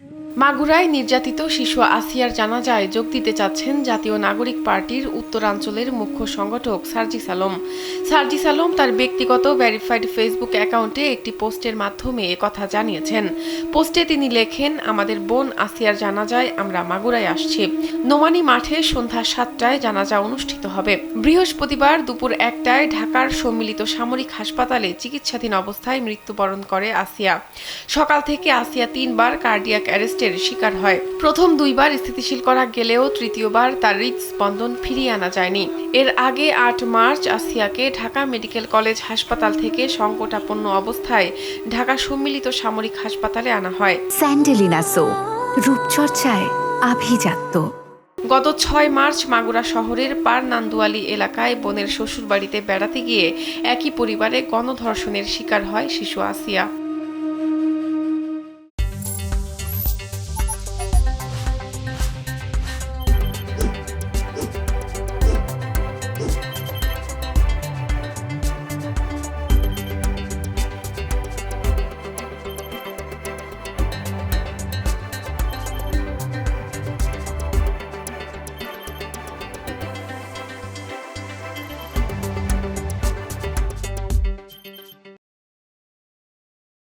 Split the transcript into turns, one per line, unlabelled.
মাগুরায় নির্যাতিত শিশু আসিয়ার জানাজায় যোগ দিতে চাচ্ছেন জাতীয় নাগরিক পার্টির উত্তরাঞ্চলের মুখ্য সংগঠক সার্জিস আলম। সার্জিস আলম তার ব্যক্তিগত ভেরিফাইড ফেসবুক অ্যাকাউন্টে একটি পোস্টের মাধ্যমে একথা জানিয়েছেন। পোস্টে তিনি লেখেন, আমাদের বোন আসিয়ার জানাজায় আমরা মাগুরায় আসছি। নোমানী মাঠে সন্ধ্যা ৭টায় জানাজা অনুষ্ঠিত হবে। বৃহস্পতিবার দুপুর ১টায় ঢাকার সম্মিলিত সামরিক হাসপাতালে চিকিৎসাধীন অবস্থায় মৃত্যুবরণ করে আসিয়া। সকাল থেকে আসিয়া ৩বার কার্ডিয়াক অ্যারেস্টের শিকার হয়। প্রথম ২বার স্থিতিশীল করা গেলেও তৃতীয়বার তার হৃদস্পন্দন ফিরিয়ে আনা যায়নি। এর আগে ৮ মার্চ আসিয়াকে ঢাকা মেডিকেল কলেজ হাসপাতাল থেকে সংকটাপন্ন অবস্থায় ঢাকা সম্মিলিত সামরিক হাসপাতালে আনা হয়।
স্যান্ডেলিনা সো, রূপচর্চায় আভিজাত্য।
গত ৬ মার্চ মাগুরা শহরের পারনান্দুয়ালী এলাকায় বোনের শ্বশুরবাড়িতে বেড়াতে গিয়ে একই পরিবারে গণধর্ষণের শিকার হয় শিশু আসিয়া।